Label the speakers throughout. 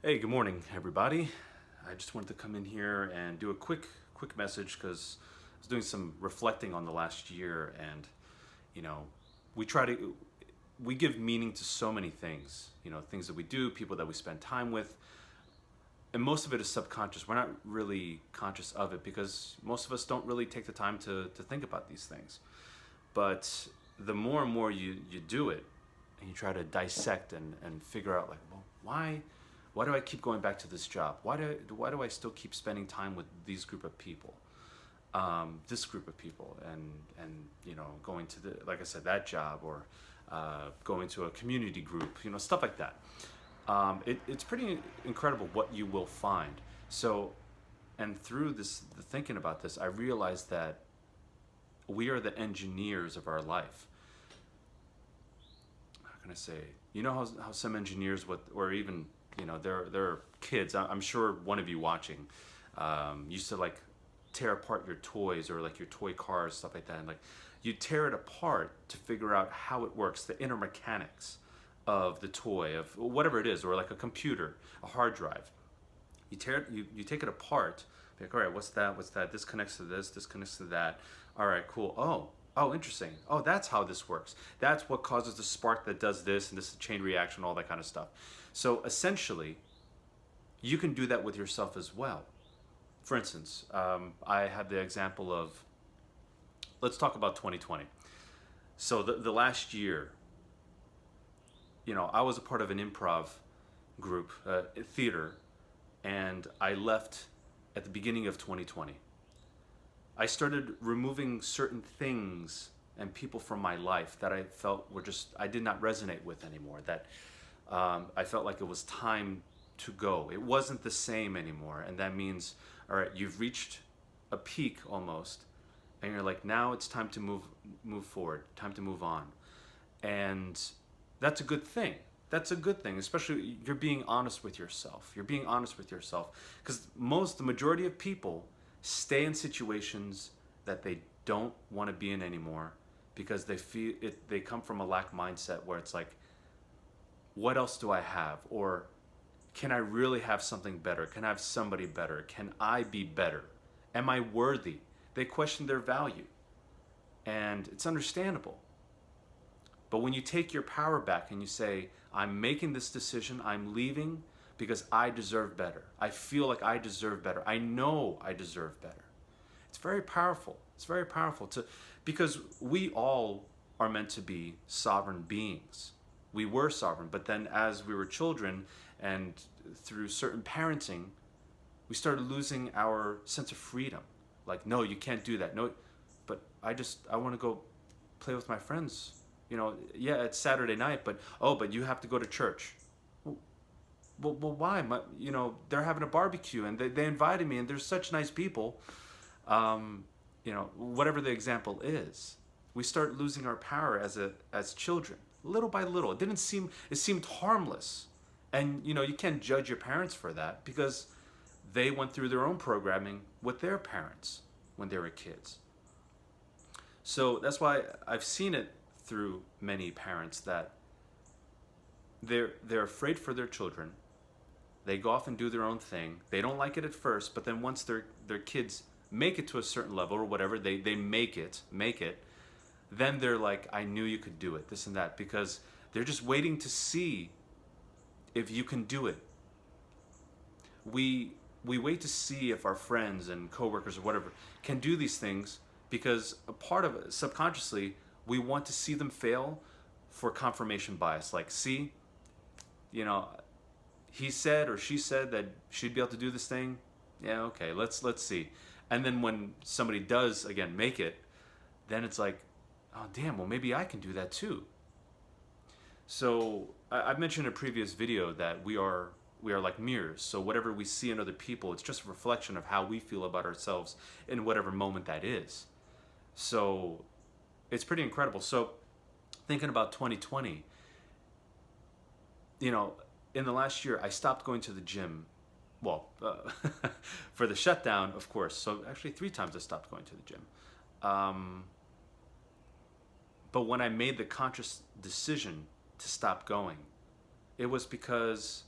Speaker 1: Hey, good morning, everybody. I just wanted to come in here and do a quick message because I was doing some reflecting on the last year, and you know, we try to we give meaning to so many things. Things that we do, people that we spend time with, and most of it is subconscious. We're not really conscious of it because most of us don't really take the time to think about these things. But the more and more you do it, and you try to dissect and figure out, like, well, why do I keep going back to this job? Why do I still keep spending time with these group of people, this group of people, and going to the, like I said, that job, or going to a community group, stuff like that. It's pretty incredible what you will find. So, and through the thinking about this, I realized that we are the engineers of our life. How can I say? How some engineers, or even they're kids. I'm sure one of you watching used to, like, tear apart your toys, or like your toy cars, stuff like that, and like you tear it apart to figure out how it works, the inner mechanics of the toy, of whatever it is, or like a computer, a hard drive. You take it apart, be like, all right, what's that, this connects to this connects to that. All right, cool. Oh, interesting. Oh, that's how this works. That's what causes the spark that does this, and this chain reaction, all that kind of stuff. So essentially, you can do that with yourself as well. For instance, I have the example of, let's talk about 2020. So the last year, I was a part of an improv group, theater, and I left at the beginning of 2020. I started removing certain things and people from my life that I felt I did not resonate with anymore, that I felt like it was time to go. It wasn't the same anymore. And that means, all right, you've reached a peak almost, and you're like, now it's time to move forward, time to move on. And that's a good thing. That's a good thing, especially you're being honest with yourself. You're being honest with yourself, because the majority of people stay in situations that they don't want to be in anymore, because they come from a lack mindset where it's like, what else do I have? Or can I really have something better? Can I have somebody better? Can I be better? Am I worthy? They question their value. And it's understandable. But when you take your power back and you say, I'm making this decision, I'm leaving because I deserve better. I feel like I deserve better. I know I deserve better. It's very powerful. It's very powerful because we all are meant to be sovereign beings. We were sovereign, but then as we were children and through certain parenting, we started losing our sense of freedom. Like, no, you can't do that. No, but I want to go play with my friends. Yeah, it's Saturday night, but you have to go to church. Well, why? They're having a barbecue and they invited me, and they're such nice people. Whatever the example is, we start losing our power as children, little by little. It seemed harmless, and you can't judge your parents for that, because they went through their own programming with their parents when they were kids. So that's why I've seen it through many parents, that they're afraid for their children. They go off and do their own thing. They don't like it at first, but then once their kids make it to a certain level, or whatever, they make it, then they're like, I knew you could do it, this and that, because they're just waiting to see if you can do it. We wait to see if our friends and coworkers or whatever can do these things, because a part of it, subconsciously, we want to see them fail for confirmation bias. Like, see, he said or she said that she'd be able to do this thing. Yeah, okay, let's see. And then when somebody does, again, make it, then it's like, oh damn, well, maybe I can do that too. So I've mentioned in a previous video that we are like mirrors. So whatever we see in other people, it's just a reflection of how we feel about ourselves in whatever moment that is. So it's pretty incredible. So thinking about 2020, in the last year, I stopped going to the gym. Well, for the shutdown, of course. So actually 3 times I stopped going to the gym. But when I made the conscious decision to stop going, it was because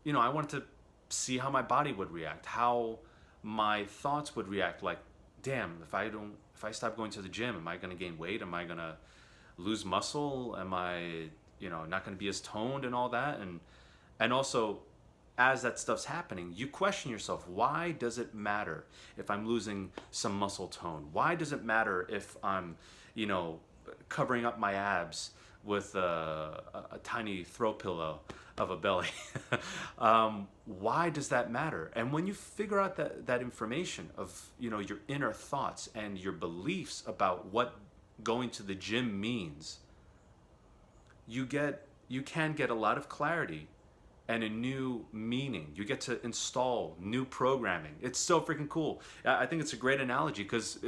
Speaker 1: I wanted to see how my body would react, how my thoughts would react. Like, damn, if I stop going to the gym, am I going to gain weight? Am I going to lose muscle? Am I, not going to be as toned and all that? And also, as that stuff's happening, you question yourself, why does it matter if I'm losing some muscle tone? Why does it matter if I'm, covering up my abs with a tiny throw pillow of a belly? Why does that matter? And when you figure out that information of, your inner thoughts and your beliefs about what going to the gym means, you can get a lot of clarity and a new meaning. You get to install new programming. It's so freaking cool. I think it's a great analogy because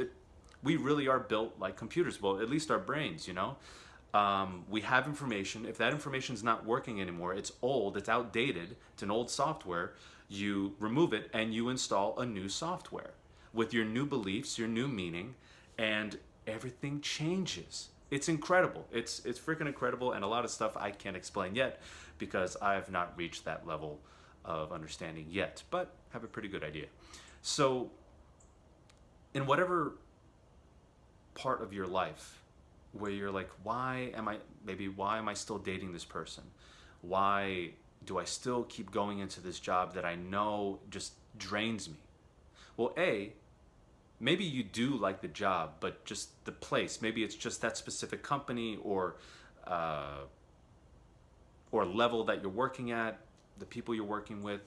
Speaker 1: we really are built like computers. Well, at least our brains, we have information. If that information is not working anymore, it's old, it's outdated, it's an old software, you remove it and you install a new software with your new beliefs, your new meaning, and everything changes. It's incredible. It's freaking incredible, and a lot of stuff I can't explain yet because I have not reached that level of understanding yet, but have a pretty good idea. So, in whatever part of your life where you're like, why am I still dating this person? Why do I still keep going into this job that I know just drains me? Well, maybe you do like the job, but just the place. Maybe it's just that specific company or level that you're working at, the people you're working with.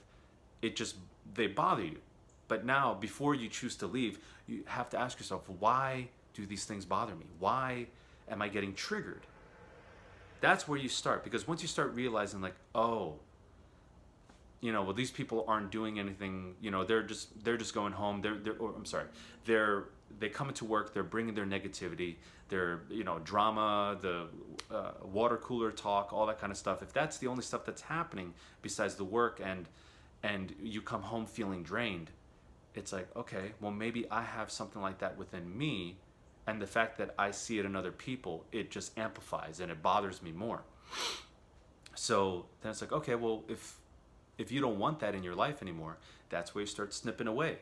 Speaker 1: They bother you. But now, before you choose to leave, you have to ask yourself, why do these things bother me? Why am I getting triggered? That's where you start, because once you start realizing, like, oh, well, these people aren't doing anything. They're just going home. They come into work. They're bringing their negativity, their drama, the water cooler talk, all that kind of stuff. If that's the only stuff that's happening besides the work, and you come home feeling drained, it's like, okay, well, maybe I have something like that within me, and the fact that I see it in other people, it just amplifies and it bothers me more. So then it's like, okay, well, if you don't want that in your life anymore, that's where you start snipping away.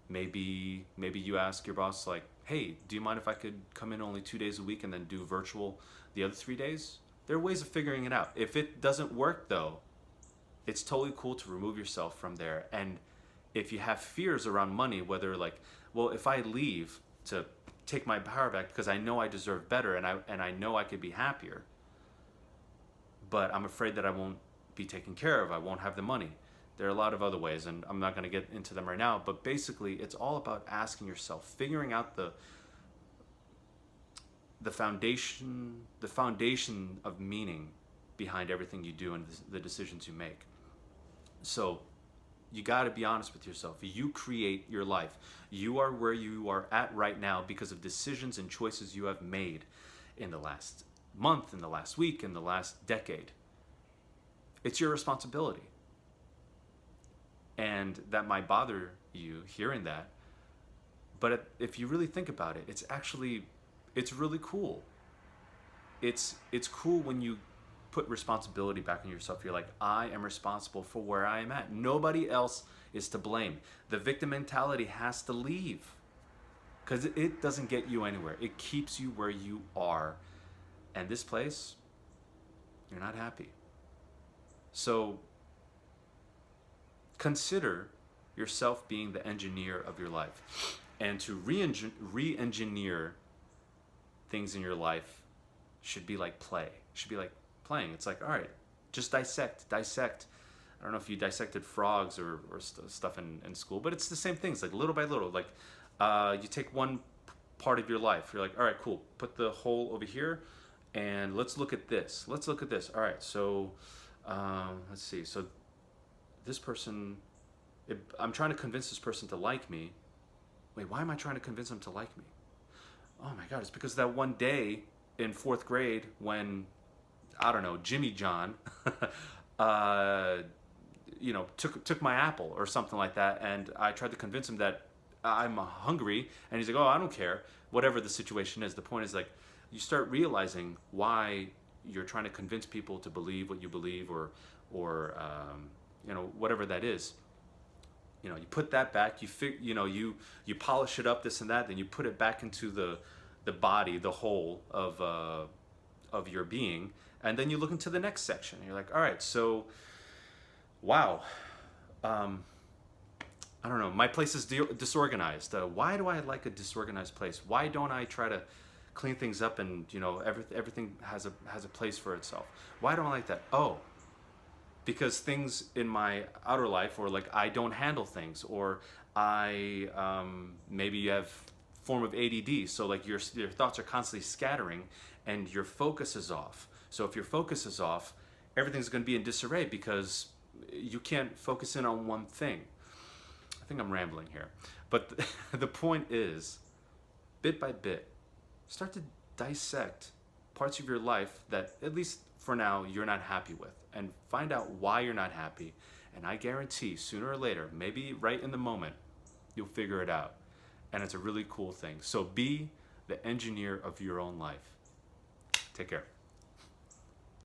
Speaker 1: Maybe you ask your boss, like, hey, do you mind if I could come in only 2 days a week and then do virtual the other 3 days? There are ways of figuring it out. If it doesn't work, though, it's totally cool to remove yourself from there. And if you have fears around money, whether like, well, if I leave to take my power back because I know I deserve better and I know I could be happier, but I'm afraid that I won't be taken care of, I won't have the money. There are a lot of other ways, and I'm not going to get into them right now, but basically it's all about asking yourself, figuring out the foundation of meaning behind everything you do and the decisions you make. So you got to be honest with yourself. You create your life. You are where you are at right now because of decisions and choices you have made in the last month, in the last week, in the last decade. It's your responsibility. And that might bother you hearing that. But if you really think about it, it's really cool. It's cool when you put responsibility back on yourself. You're like, I am responsible for where I am at. Nobody else is to blame. The victim mentality has to leave because it doesn't get you anywhere. It keeps you where you are. And this place, you're not happy. So consider yourself being the engineer of your life. And to re-engineer things in your life should be like play. Should be like playing. It's like, all right, just dissect. I don't know if you dissected frogs or stuff in school, but it's the same thing. It's like little by little. Like you take one part of your life. You're like, all right, cool. Put the hole over here, and let's look at this. All right, so let's see. So this person, I'm trying to convince this person to like me. Wait, why am I trying to convince them to like me? Oh my God, it's because that one day in 4th grade when, I don't know, Jimmy John, took my apple or something like that, and I tried to convince him that I'm hungry, and he's like, oh, I don't care, whatever the situation is. The point is, like, you start realizing why you're trying to convince people to believe what you believe, or whatever that is. You put that back. You polish it up, this and that. Then you put it back into the body, the whole of your being, and then you look into the next section. And you're like, all right, so, wow. I don't know. My place is disorganized. Why do I like a disorganized place? Why don't I try to clean things up and everything has a place for itself? Why don't I like that? Oh, because things in my outer life, or like I don't handle things, or I maybe you have form of ADD, so like your thoughts are constantly scattering and your focus is off. So if your focus is off, everything's going to be in disarray because you can't focus in on one thing. I think I'm rambling here, but the point is, bit by bit, start to dissect parts of your life that, at least for now, you're not happy with, and find out why you're not happy. And I guarantee sooner or later, maybe right in the moment, you'll figure it out. And it's a really cool thing. So be the engineer of your own life. Take care.